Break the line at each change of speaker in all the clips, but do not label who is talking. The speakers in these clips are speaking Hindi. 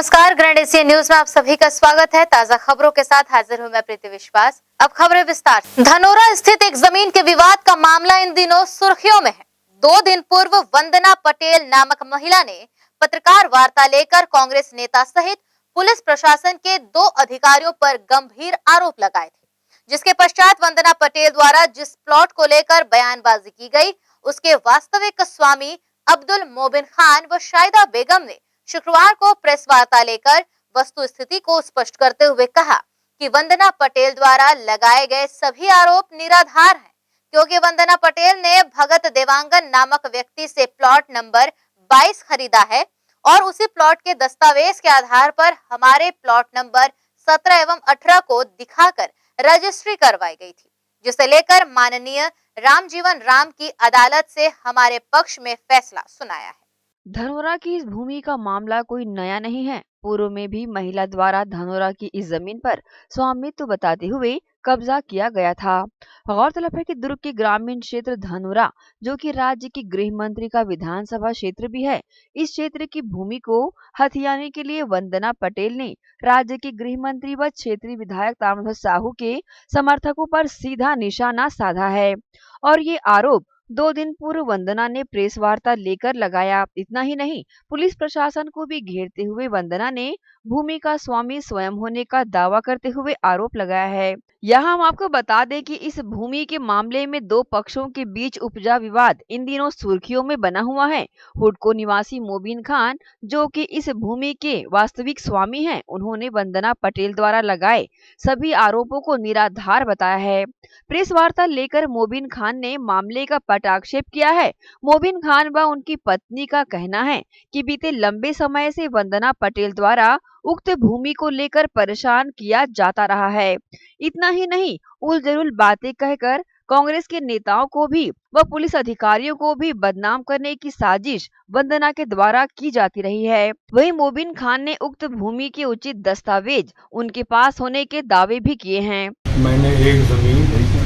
नमस्कार, ग्रैंड एशिया न्यूज में आप सभी का स्वागत है। ताजा खबरों के साथ हाजिर हूं मैं प्रीति विश्वास। अब खबरें विस्तार से। धनोरा स्थित एक जमीन के विवाद का मामला इन दिनों सुर्खियों में है। 2 दिन पूर्व वंदना पटेल नामक महिला ने पत्रकार वार्ता लेकर कांग्रेस नेता सहित पुलिस प्रशासन के 2 अधिकारियों पर गंभीर आरोप लगाए थे, जिसके पश्चात वंदना पटेल द्वारा जिस प्लॉट को लेकर बयानबाजी की गई, उसके वास्तविक स्वामी अब्दुल मोबिन खान व शाहिदा बेगम ने शुक्रवार को प्रेस वार्ता लेकर वस्तु स्थिति को स्पष्ट करते हुए कहा कि वंदना पटेल द्वारा लगाए गए सभी आरोप निराधार हैं, क्योंकि वंदना पटेल ने भगत देवांगन नामक व्यक्ति से प्लॉट नंबर 22 खरीदा है और उसी प्लॉट के दस्तावेज के आधार पर हमारे प्लॉट नंबर 17 एवं 18 को दिखाकर रजिस्ट्री करवाई गई थी, जिसे लेकर माननीय रामजीवन राम की अदालत से हमारे पक्ष में फैसला सुनाया है।
धनोरा की इस भूमि का मामला कोई नया नहीं है। पूर्व में भी महिला द्वारा धनोरा की इस जमीन पर स्वामित्व बताते हुए कब्जा किया गया था। गौरतलब है कि दुर्ग के ग्रामीण क्षेत्र धनोरा, जो कि राज्य की गृह मंत्री का विधानसभा क्षेत्र भी है, इस क्षेत्र की भूमि को हथियाने के लिए वंदना पटेल ने राज्य के गृह मंत्री व क्षेत्रीय विधायक ताम्रध्वज साहू के समर्थकों पर सीधा निशाना साधा है और ये आरोप 2 दिन पूर्व वंदना ने प्रेस वार्ता लेकर लगाया। इतना ही नहीं, पुलिस प्रशासन को भी घेरते हुए वंदना ने भूमि का स्वामी स्वयं होने का दावा करते हुए आरोप लगाया है। यहाँ हम आपको बता दें कि इस भूमि के मामले में 2 पक्षों के बीच उपजा विवाद इन दिनों सुर्खियों में बना हुआ है। हुडको निवासी मोबिन खान, जो कि इस भूमि के वास्तविक स्वामी हैं, उन्होंने वंदना पटेल द्वारा लगाए सभी आरोपों को निराधार बताया है। प्रेस वार्ता लेकर मोबिन खान ने मामले का पटाक्षेप किया है। मोबिन खान व उनकी पत्नी का कहना है कि बीते लंबे समय से वंदना पटेल द्वारा उक्त भूमि को लेकर परेशान किया जाता रहा है। इतना ही नहीं, उलझुल बातें कहकर कांग्रेस के नेताओं को भी व पुलिस अधिकारियों को भी बदनाम करने की साजिश वंदना के द्वारा की जाती रही है। वहीं मोबिन खान ने उक्त भूमि के उचित दस्तावेज उनके पास होने के दावे भी किए हैं।
मैंने एक जमीन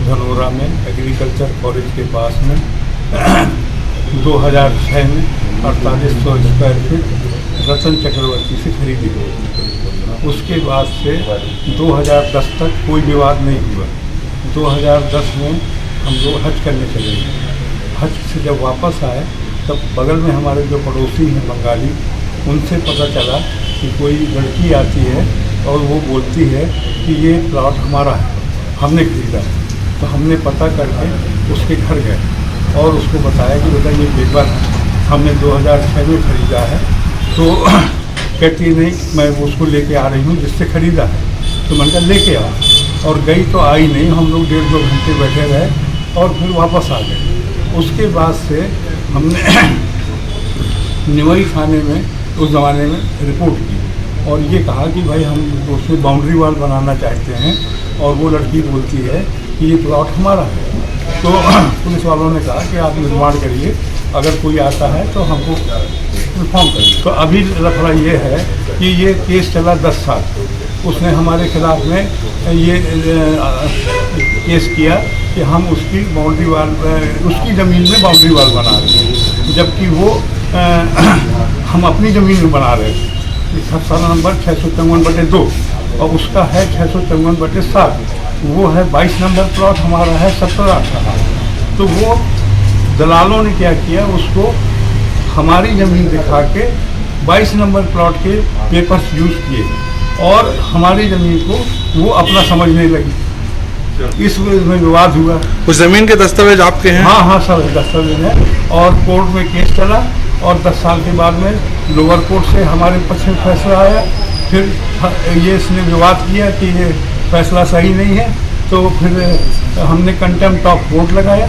धनोरा में एग्रीकल्चर कॉलेज के पास में 2006 में 4800 स्क्वायर फीट रतन चक्रवर्ती से खरीदी थी। उसके बाद से 2010 तक कोई विवाद नहीं हुआ। 2010 में हम लोग हज करने चले गए। हज से जब वापस आए तब बगल में हमारे जो पड़ोसी हैं बंगाली, उनसे पता चला कि कोई लड़की आती है और वो बोलती है कि ये प्लॉट हमारा है, हमने खरीदा। तो हमने पता करके उसके घर गए और उसको बताया कि बेटा ये पेपर हमने 2006 में खरीदा है। तो कहती नहीं, मैं उसको लेके आ रही हूँ जिससे खरीदा है। तो मैंने कहा लेके आओ, और गई तो आई नहीं। हम लोग 1.5-2 घंटे बैठे रहे और फिर वापस आ गए। उसके बाद से हमने निवई थाने में उस ज़माने में रिपोर्ट की और ये कहा कि भाई हम उसमें बाउंड्री वाल बनाना चाहते हैं, और वो लड़की बोलती है कि ये प्लॉट हमारा है। तो पुलिस वालों ने कहा कि आप निर्माण करिए, अगर कोई आता है तो हमको इन्फॉर्म करिए। तो अभी लफड़ा ये है कि ये केस चला 10 साल। उसने हमारे खिलाफ में ये केस किया कि हम उसकी बाउंड्री वाल, उसकी ज़मीन में बाउंड्री वाल बना रहे हैं, जबकि वो हम अपनी ज़मीन में बना रहे थे। सारा नंबर 653/2 और उसका है 653/7। वो है 22 नंबर प्लॉट, हमारा है 17-18। तो वो दलालों ने क्या किया, उसको हमारी ज़मीन दिखा के 22 नंबर प्लॉट के पेपर्स यूज़ किए और हमारी ज़मीन को वो अपना समझने लगी। इस में विवाद हुआ।
उस ज़मीन के दस्तावेज आपके हैं?
हाँ, सब दस्तावेज हैं और कोर्ट में केस चला और 10 साल के बाद में लोअर कोर्ट से हमारे पक्ष में फैसला आया। फिर ये इसने विवाद किया कि ये फैसला सही नहीं है, तो फिर हमने कंटेम्प्ट ऑफ कोर्ट लगाया।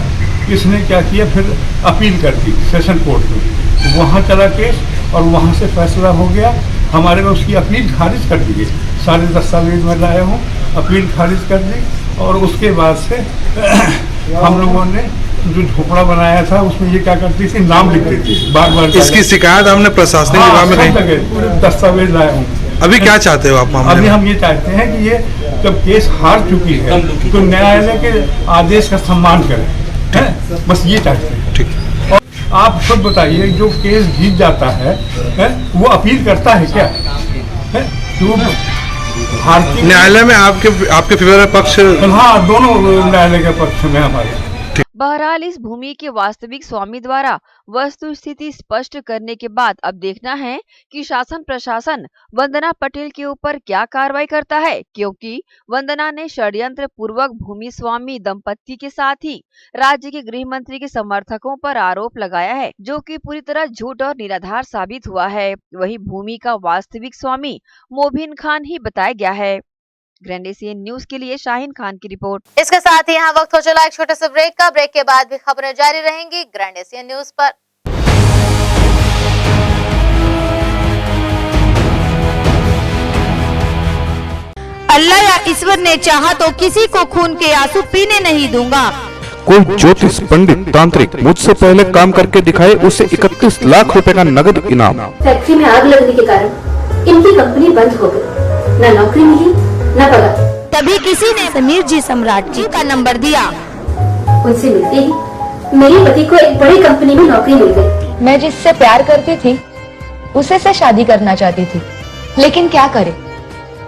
इसने क्या किया, फिर अपील कर दी सेशन कोर्ट में, वहाँ चला केस और वहाँ से फैसला हो गया। हमारे में उसकी अपील खारिज कर दी गई। सारे दस्तावेज मैं लाया हूँ, अपील खारिज कर दी। और उसके बाद से हम लोगों ने जो झोपड़ा बनाया था उसमें ये क्या करती थी, नाम लिख देती थी बार-बार।
इसकी शिकायत हमने प्रशासनिक विभाग में कही।
पूरे दस्तावेज लाया हूँ।
अभी क्या चाहते हो आप?
अभी हम ये चाहते हैं कि ये जब केस हार चुकी है तो न्यायालय के आदेश का सम्मान करें, है? बस ये चाहते हैं।
ठीक।
और आप खुद बताइए, जो केस जीत जाता है वो अपील करता है क्या? वो भारतीय
न्यायालय में आपके फेवर में पक्ष।
हाँ, दोनों न्यायालय के पक्ष में हमारे।
बहरहाल इस भूमि के वास्तविक स्वामी द्वारा वस्तु स्थिति स्पष्ट करने के बाद अब देखना है कि शासन प्रशासन वंदना पटेल के ऊपर क्या कार्रवाई करता है, क्योंकि वंदना ने षड्यंत्र पूर्वक भूमि स्वामी दंपति के साथ ही राज्य के गृह मंत्री के समर्थकों पर आरोप लगाया है, जो कि पूरी तरह झूठ और निराधार साबित हुआ है। वही भूमि का वास्तविक स्वामी मोबिन खान ही बताया गया है। ग्रैंड एशियन न्यूज के लिए शाहीन खान की रिपोर्ट।
इसके साथ ही यहाँ वक्त हो चला एक छोटे से ब्रेक का। ब्रेक के बाद भी खबरें जारी रहेंगी ग्रैंड एशियन न्यूज पर।
अल्लाह या ईश्वर ने चाहा तो किसी को खून के आंसू पीने नहीं दूंगा।
कोई ज्योतिष पंडित तांत्रिक मुझसे पहले काम करके दिखाए, उसे 31 लाख रुपए का नगद इनाम।
फैक्ट्री में आग लगने के कारण इनकी कंपनी बंद हो गई, न नौकरी मिली न पगार।
तभी किसी ने समीर जी सम्राट जी का नंबर दिया।
उनसे मिलते ही मेरे पति को एक बड़ी कंपनी में नौकरी मिल गई।
मैं जिससे प्यार करती थी उसे से शादी करना चाहती थी, लेकिन क्या करे,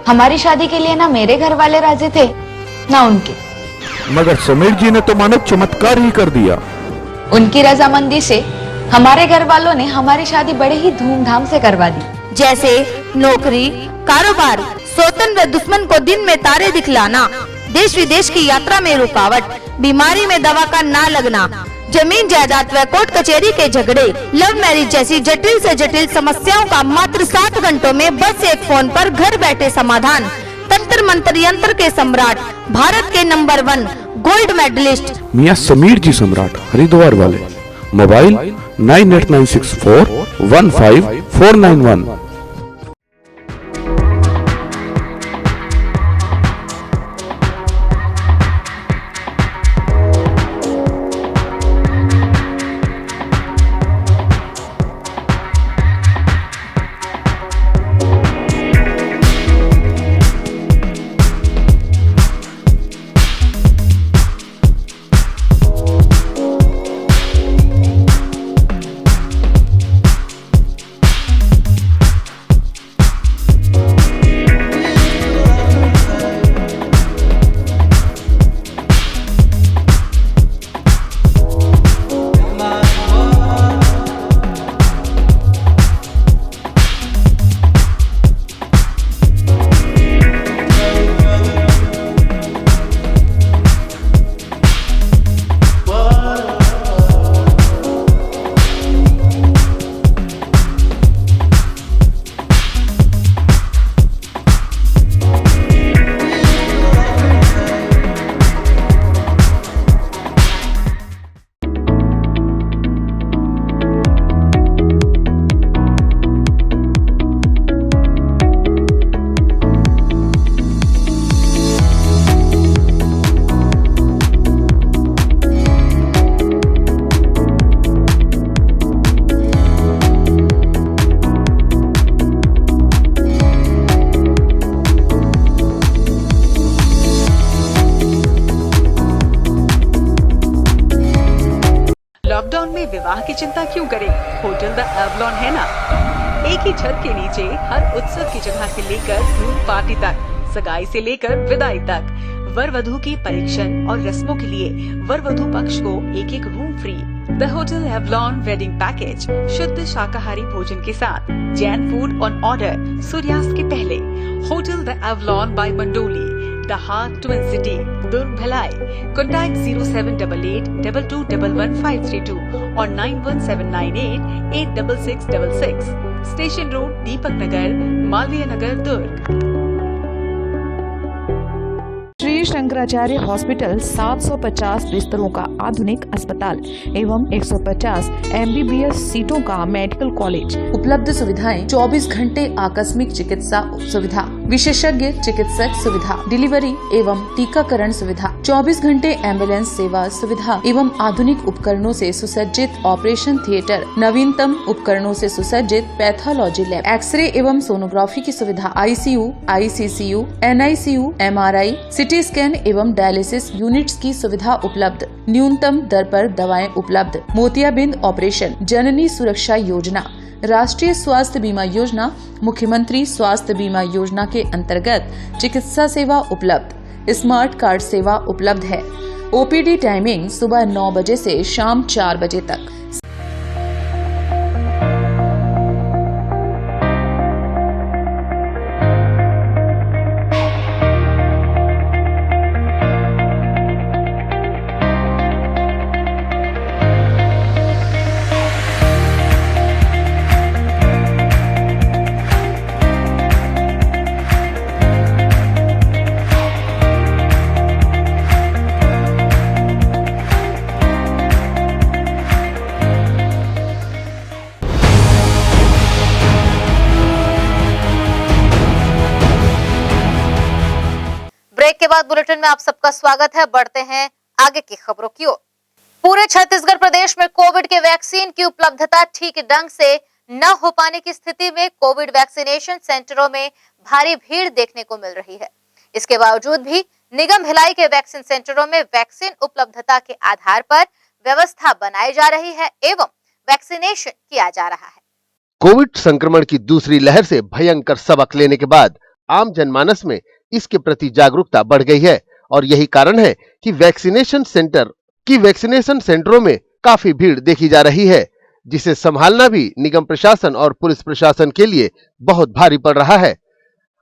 हमारी शादी के लिए ना मेरे घर वाले राजी थे ना उनके।
मगर समीर जी ने तो मानो चमत्कार ही कर दिया।
उनकी रजामंदी से हमारे घर वालों ने हमारी शादी बड़े ही धूमधाम से करवा दी।
जैसे नौकरी, कारोबार, सौतन व दुश्मन को दिन में तारे दिखलाना, देश विदेश की यात्रा में रुकावट, बीमारी में दवा का ना लगना, जमीन जायदाद व कोर्ट कचहरी के झगड़े, लव मैरिज जैसी जटिल से जटिल समस्याओं का मात्र 7 घंटों में बस एक फोन पर घर बैठे समाधान। तंत्र मंत्र यंत्र के सम्राट, भारत के नंबर 1 गोल्ड मेडलिस्ट
मियां समीर जी सम्राट, हरिद्वार वाले। मोबाइल 9896415491।
लॉकडाउन में विवाह की चिंता क्यों करें? होटल द एवलॉन है ना। एक ही छत के नीचे हर उत्सव की जगह से लेकर ग्रूम पार्टी तक, सगाई से लेकर विदाई तक, वर वधू की परीक्षण और रस्मों के लिए वर वधू पक्ष को एक room free. The hotel Avalon wedding package, शुद्ध शाकाहारी भोजन के साथ, जैन फूड ऑन ऑर्डर सूर्यास्त के पहले। Hotel the Avalon by Mandoli, the heart twin city, Durg Bhilai. Contact 078822115532 और 917988 86666। Station road, Deepak Nagar, Malviya Nagar, Durg.
Shri Shankaracharya hospital 750 बिस्तरों का आधुनिक अस्पताल एवं 150 MBBS सीटों का मेडिकल कॉलेज। उपलब्ध सुविधाएं 24 घंटे आकस्मिक चिकित्सा सुविधा, विशेषज्ञ चिकित्सक सुविधा, डिलीवरी एवं टीकाकरण सुविधा, 24 घंटे एम्बुलेंस सेवा सुविधा एवं आधुनिक उपकरणों से सुसज्जित ऑपरेशन थिएटर, नवीनतम उपकरणों से सुसज्जित पैथोलॉजी लैब, एक्सरे एवं सोनोग्राफी की सुविधा, ICU, ICCU, NICU, MRI, CT scan एवं डायलिसिस यूनिट्स की सुविधा उपलब्ध। न्यूनतम दर पर दवाएं उपलब्ध। मोतियाबिंद ऑपरेशन, जननी सुरक्षा योजना, राष्ट्रीय स्वास्थ्य बीमा योजना, मुख्यमंत्री स्वास्थ्य बीमा योजना के अंतर्गत चिकित्सा सेवा उपलब्ध, स्मार्ट कार्ड सेवा उपलब्ध है। ओपीडी टाइमिंग सुबह 9 बजे से शाम 4 बजे तक।
ब्रेक के बाद बुलेटिन में आप सबका स्वागत है। बढ़ते हैं आगे की खबरों की ओर। पूरे छत्तीसगढ़ प्रदेश में कोविड के वैक्सीन की उपलब्धता ठीक ढंग से न हो पाने की स्थिति में कोविड वैक्सीनेशन सेंटरों में भारी भीड़ देखने को मिल रही है। इसके बावजूद भी निगम भिलाई के वैक्सीन सेंटरों में वैक्सीन उपलब्धता के आधार पर व्यवस्था बनाई जा रही है एवं वैक्सीनेशन किया जा रहा है।
कोविड संक्रमण की दूसरी लहर से भयंकर सबक लेने के बाद आम जनमानस में इसके प्रति जागरूकता बढ़ गई है और यही कारण है कि वैक्सीनेशन सेंटरों में काफी भीड़ देखी जा रही है, जिसे संभालना भी निगम प्रशासन और पुलिस प्रशासन के लिए बहुत भारी पड़ रहा है।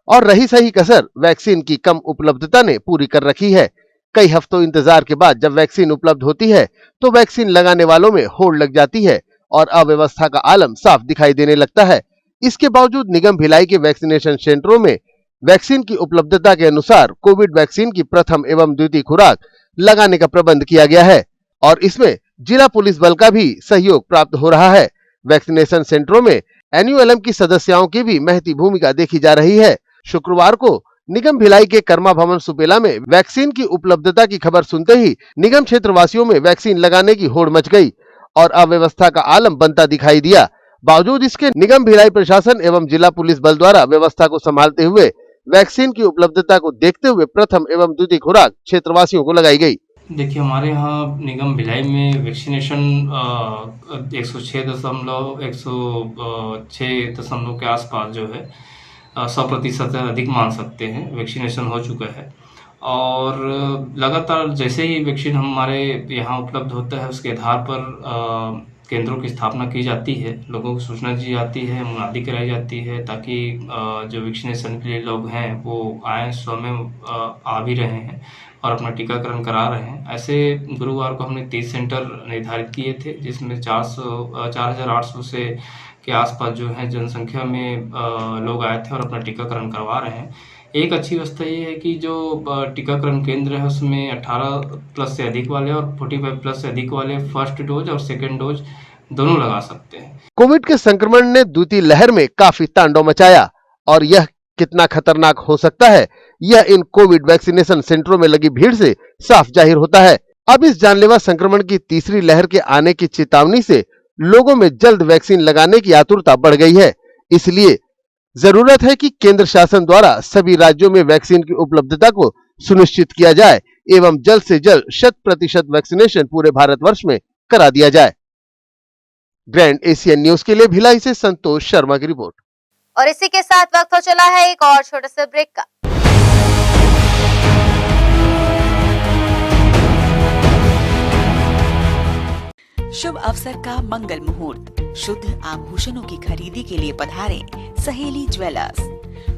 और रही सही कसर वैक्सीन की कम उपलब्धता ने पूरी कर रखी है। कई हफ्तों इंतजार के बाद जब वैक्सीन उपलब्ध होती है तो वैक्सीन लगाने वालों में होड़ लग जाती है और अव्यवस्था का आलम साफ दिखाई देने लगता है। इसके बावजूद निगम भिलाई के वैक्सीनेशन सेंटरों में वैक्सीन की उपलब्धता के अनुसार कोविड वैक्सीन की प्रथम एवं द्वितीय खुराक लगाने का प्रबंध किया गया है और इसमें जिला पुलिस बल का भी सहयोग प्राप्त हो रहा है। वैक्सीनेशन सेंटरों में एनयूएलएम की सदस्यों की भी महती भूमिका देखी जा रही है। शुक्रवार को निगम भिलाई के कर्मा भवन सुपेला में वैक्सीन की उपलब्धता की खबर सुनते ही निगम क्षेत्रवासियों में वैक्सीन लगाने की होड़ मच गई और अव्यवस्था का आलम बनता दिखाई दिया। बावजूद इसके निगम भिलाई प्रशासन एवं जिला पुलिस बल द्वारा व्यवस्था को संभालते हुए वैक्सीन की उपलब्धता को देखते हुए प्रथम एवं द्वितीय खुराक क्षेत्रवासियों को लगाई गई।
देखिए, हमारे यहाँ निगम भिलाई में वैक्सीनेशन 106.106 के आसपास जो है 100% से अधिक मान सकते हैं वैक्सीनेशन हो चुका है और लगातार जैसे ही वैक्सीन हमारे यहाँ उपलब्ध होता है उसके आधार पर केंद्रों की स्थापना की जाती है, लोगों को सूचना दी जाती है, मुनादी कराई जाती है ताकि जो वैक्सीनेशन के लिए लोग हैं वो आए, स्वयं आ भी रहे हैं और अपना टीकाकरण करा रहे हैं। ऐसे गुरुवार को हमने 30 सेंटर निर्धारित किए थे जिसमें 4,800 से के आसपास जो है जनसंख्या में लोग आए थे और अपना टीकाकरण करवा रहे हैं। एक अच्छी व्यवस्था ये है कि जो टीकाकरण केंद्र है उसमें 18+ से अधिक वाले और 45+ से अधिक वाले फर्स्ट डोज और सेकेंड डोज दोनों लगा सकते हैं।
कोविड के संक्रमण ने द्वितीय लहर में काफी तांडव मचाया और यह कितना खतरनाक हो सकता है यह इन कोविड वैक्सीनेशन सेंटरों में लगी भीड़ से साफ जाहिर होता है। अब इस जानलेवा संक्रमण की तीसरी लहर के आने की चेतावनी से लोगों में जल्द वैक्सीन लगाने की आतुरता बढ़ गई है। इसलिए जरूरत है कि केंद्र शासन द्वारा सभी राज्यों में वैक्सीन की उपलब्धता को सुनिश्चित किया जाए एवं जल्द से जल्द 100% वैक्सीनेशन पूरे भारतवर्ष में करा दिया जाए। ग्रैंड एशियन न्यूज के लिए भिलाई से संतोष शर्मा की रिपोर्ट।
और इसी के साथ वक्त हो चला है एक और छोटे से ब्रेक का।
शुभ अवसर का मंगल मुहूर्त, शुद्ध आभूषणों की खरीदी के लिए पधारें सहेली ज्वेलर्स।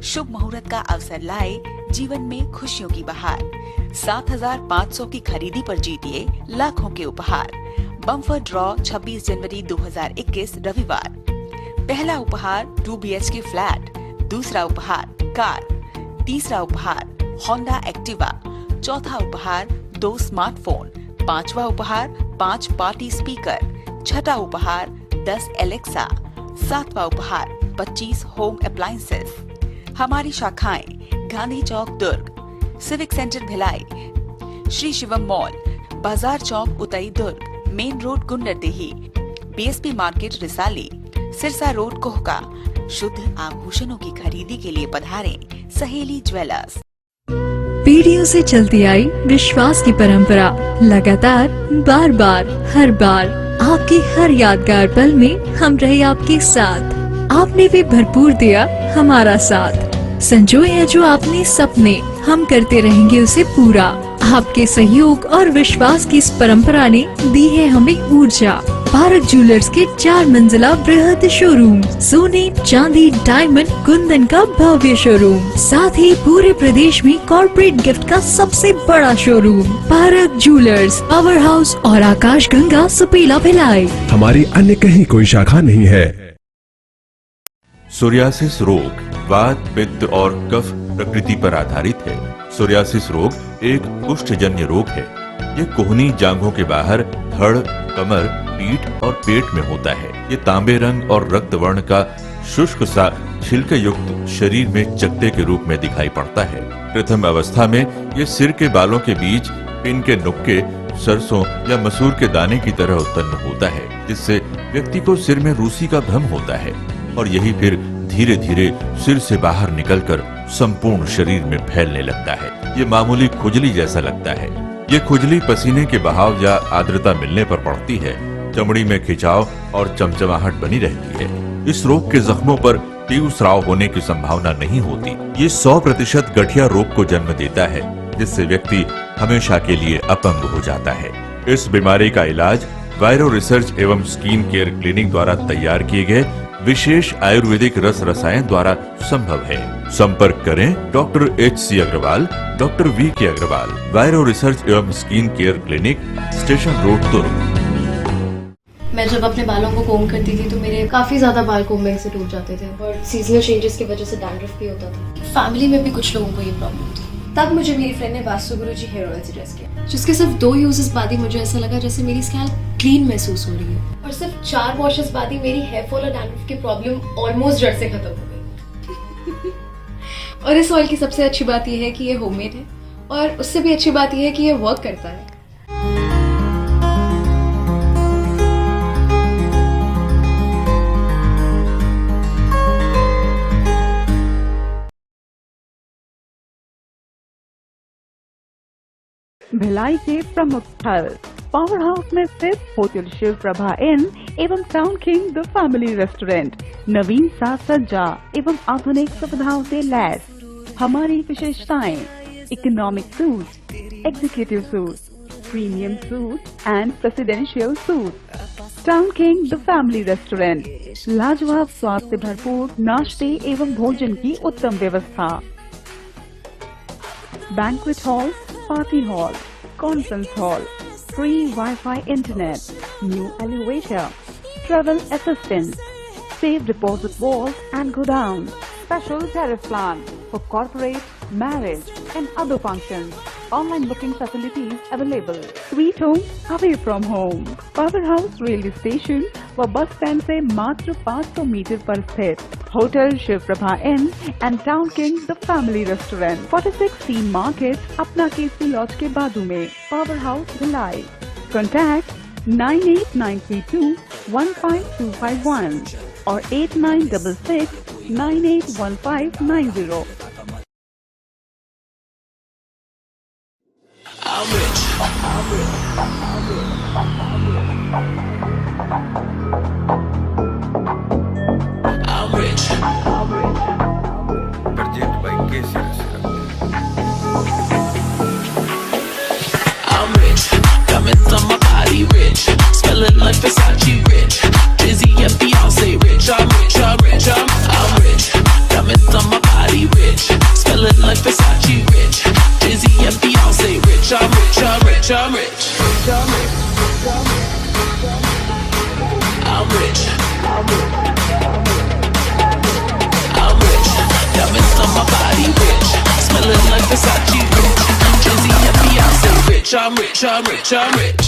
शुभ मुहूर्त का अवसर लाए जीवन में खुशियों की बहार। 7,500 की खरीदी पर जीतिए लाखों के उपहार। बम्पर ड्रॉ 26 जनवरी 2021 रविवार। पहला उपहार 2 BHK फ्लैट, दूसरा उपहार कार, तीसरा उपहार होंडा एक्टिवा, चौथा उपहार 2 स्मार्टफोन, पांचवा उपहार 5 पार्टी स्पीकर, छठा उपहार 10 एलेक्सा, सातवां उपहार 25 होम अप्लायंसेस। हमारी शाखाएं Gandhi Chowk Durg, civic centre Bhilai, Shri Shivam mall, Bazar Chowk Utai Durg, main road Gunderdehi, BSP market Risali, Sirsa road Kohka. शुद्ध आभूषणों की खरीदी के लिए पधारें सहेली ज्वेलर्स।
पीढ़ियों से चलती आई विश्वास की परंपरा लगातार बार बार हर बार आपके हर यादगार पल में हम रहे आपके साथ। आपने भी भरपूर दिया हमारा साथ। संजोए हैं जो आपने सपने, हम करते रहेंगे उसे पूरा। आपके सहयोग और विश्वास की इस परंपरा ने दी है हमें ऊर्जा। पारक ज्वेलर्स के 4 मंजिला बृहद शोरूम, सोने चांदी डायमंड कुंदन का भव्य शोरूम, साथ ही पूरे प्रदेश में कॉर्पोरेट गिफ्ट का सबसे बड़ा showroom. Park jewellers, power house और आकाश गंगा सुपेला भिलाई।
हमारी अन्य कहीं कोई शाखा नहीं है।
सोरियासिस रोग वात, पित्त और कफ प्रकृति पर आधारित है। सोरियासिस रोग एक कुष्ठजन्य रोग है। ये कोहनी जांघों के बाहर धड़, कमर, पीठ और पेट में होता है। ये तांबे रंग और रक्त वर्ण का शुष्क सा छिलके युक्त शरीर में चकत्ते के रूप में दिखाई पड़ता है। प्रथम अवस्था में ये सिर के बालों के बीच पिन के नुक्के, सरसों या मसूर के दाने की तरह उत्पन्न होता है, जिससे व्यक्ति को सिर में रूसी का भ्रम होता है और यही फिर धीरे धीरे सिर से बाहर निकलकर संपूर्ण शरीर में फैलने लगता है। ये मामूली खुजली जैसा लगता है। ये खुजली पसीने के बहाव या आर्द्रता मिलने पर पड़ती है। चमड़ी में खिंचाव और चमचमाहट बनी रहती है। इस रोग के जख्मों पर तीव्र स्राव होने की संभावना नहीं होती। ये 100% गठिया रोग को जन्म देता है, जिससे व्यक्ति हमेशा के लिए अपंग हो जाता है। इस बीमारी का इलाज वायरो रिसर्च एवं स्किन केयर क्लिनिक द्वारा तैयार किए गए विशेष आयुर्वेदिक रस रसायन द्वारा संभव है। संपर्क करें doctor HC Agrawal, doctor VK Agrawal, वायरो रिसर्च एवं skin care clinic, station road, Durg.
मैं जब अपने बालों को कोम करती थी तो मेरे काफी ज्यादा बाल कोम्बिंग से टूट जाते थे और सीजनल चेंजेस की वजह से डैंड्रफ भी होता था। फैमिली में भी कुछ लोगों को ये प्रॉब्लम थी। तब मुझे मेरी फ्रेंड ने वास्तु गुरुजी हेयर ऑयल सजेस्ट किया, जिसके सिर्फ 2 यूजेस बाद ही मुझे ऐसा लगा जैसे मेरी स्कैल्प क्लीन महसूस हो रही है और सिर्फ 4 वॉशेस बाद ही मेरी हेयर फॉल और डैंड्रफ की प्रॉब्लम ऑलमोस्ट जड़ से खत्म हो गई। और इस ऑयल की सबसे अच्छी बात यह है कि ये होममेड है और उससे भी अच्छी बात यह है कि ये वर्क करता है।
भिलाई के प्रमुख स्थल पावर हाउस में स्थित होटल शिव प्रभा इन एवं Town king the family restaurant नवीन साज सज्जा एवं आधुनिक सुविधाओं से लैस। हमारी विशेषताएं economic suite, executive suite, premium suite and presidential suite. Town king the family restaurant, लाजवाब स्वाद से भरपूर नाश्ते एवं भोजन की उत्तम व्यवस्था। Banquet hall, party hall, conference hall, free Wi-Fi internet, new elevator, travel assistance, safe deposit vault and godown, special tariff plan for corporate, marriage and other functions. Online booking facilities available. Sweet home away from home. Power House railway station व बस स्टैंड से मात्र 500 मीटर पर स्थित hotel Shiv Prabha inn and town king the family restaurant, 46 C market, अपना केसरी लॉज के बाजू में। Power house Bhilai. कॉन्टैक्ट 98932 15251 और 8966 981590।
I'm rich.
Project by KC.
I'm rich. Diamonds on my body rich. Smelling like Versace rich. Dizzy and Beyonce rich. I'm rich. I'm rich. Diamonds on my body rich. Smelling like Versace rich. Dizzy and Beyonce rich. I'm rich. I'm rich. I'm rich. Diamonds on my body rich. Smelling like Versace rich. Dizzy and Beyonce rich. I'm rich. I'm rich. I'm rich.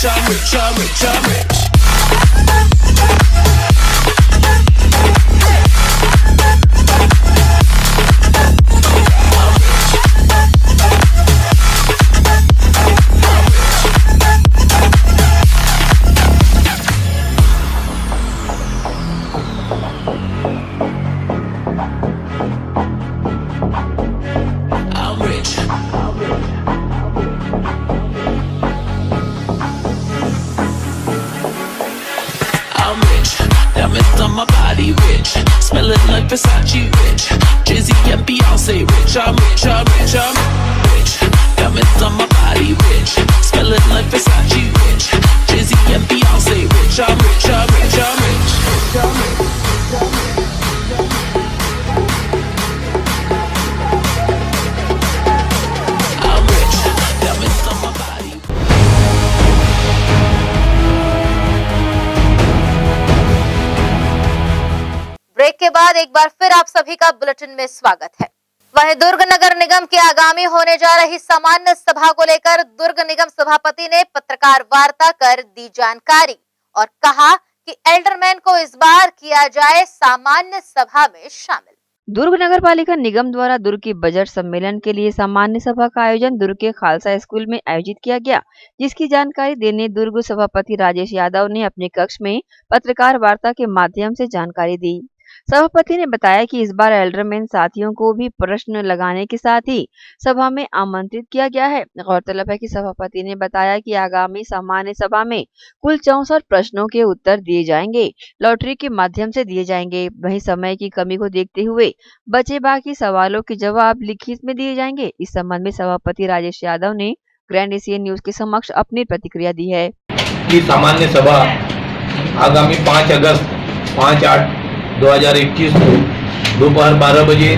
I'm rich, I'm rich, I'm rich. Diamonds on my body rich, smelling like Versace rich. Jay-Z and Beyonce rich, I'm rich, I'm rich, I'm rich. Diamonds on my body rich, smelling like Versace rich. Jay-Z and Beyonce rich, I'm rich, I'm rich, I'm rich. I'm rich, diamonds on my body.
Break के बाद एक बार फिर आप सभी का बुलेटिन में स्वागत है। वहीं दुर्ग नगर निगम की आगामी होने जा रही सामान्य सभा को लेकर दुर्ग निगम सभापति ने पत्रकार वार्ता कर दी जानकारी और कहा कि एल्डरमैन को इस बार किया जाए सामान्य सभा में शामिल।
दुर्ग नगर पालिका निगम द्वारा दुर्ग की बजट सम्मेलन के लिए सामान्य सभा का आयोजन दुर्ग के खालसा स्कूल में आयोजित किया गया, जिसकी जानकारी देने दुर्ग सभापति राजेश यादव ने अपने कक्ष में पत्रकार वार्ता के माध्यम से जानकारी दी। सभापति ने बताया कि इस बार एल्डरमैन साथियों को भी प्रश्न लगाने के साथ ही सभा में आमंत्रित किया गया है। गौरतलब है कि सभापति ने बताया कि आगामी सामान्य सभा में कुल 64 प्रश्नों के उत्तर दिए जाएंगे, लॉटरी के माध्यम से दिए जाएंगे। वहीं समय की कमी को देखते हुए बचे बाकी सवालों के जवाब लिखित में दिए जाएंगे। इस संबंध में सभापति राजेश यादव ने ग्रैंड एशियन न्यूज के समक्ष अपनी प्रतिक्रिया दी है।
सामान्य सभा आगामी 5 अगस्त 5/8/2021 को दोपहर 12 बजे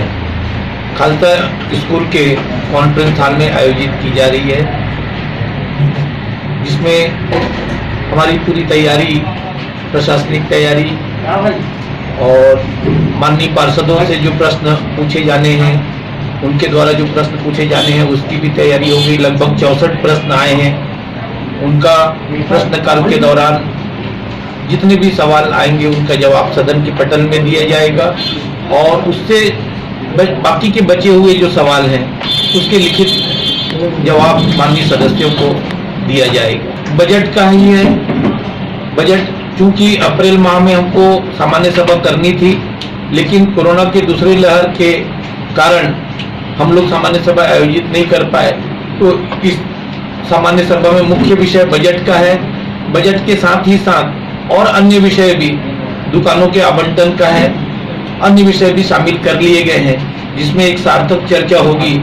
खालसा स्कूल के कॉन्फ्रेंस हॉल में आयोजित की जा रही है, जिसमें हमारी पूरी तैयारी, प्रशासनिक तैयारी और माननीय पार्षदों से जो प्रश्न पूछे जाने हैं, उनके द्वारा जो प्रश्न पूछे जाने हैं उसकी भी तैयारी हो गई। लगभग 64 प्रश्न आए हैं। उनका प्रश्नकाल के दौरान जितने भी सवाल आएंगे उनका जवाब सदन के पटल में दिया जाएगा और उससे बाकी के बचे हुए जो सवाल हैं उसके लिखित जवाब माननीय सदस्यों को दिया जाएगा। बजट का ही है। बजट चूंकि अप्रैल माह में हमको सामान्य सभा करनी थी, लेकिन कोरोना के दूसरी लहर के कारण हम लोग सामान्य सभा आयोजित नहीं कर पाए, तो इस सामान्य सभा में मुख्य विषय बजट का है। बजट के साथ ही साथ और अन्य विषय भी, दुकानों के आवंटन का है, अन्य विषय भी शामिल कर लिए गए हैं, जिसमें एक सार्थक चर्चा होगी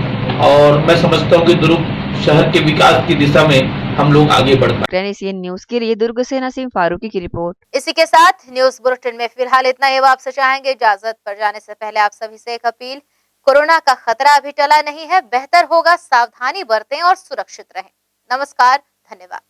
और मैं समझता हूँ कि दुर्ग शहर के विकास की दिशा में हम लोग आगे बढ़ पाएंगे।
ग्रैंड एशियन न्यूज के लिए दुर्ग से नसीम फारूकी की रिपोर्ट।
इसी के साथ न्यूज बुलेटिन में फिलहाल इतना ही। आपसे चाहेंगे इजाजत पर जाने से पहले आप सभी से एक अपील। कोरोना का खतरा अभी टला नहीं है, बेहतर होगा सावधानी बरतें और सुरक्षित रहें। नमस्कार, धन्यवाद।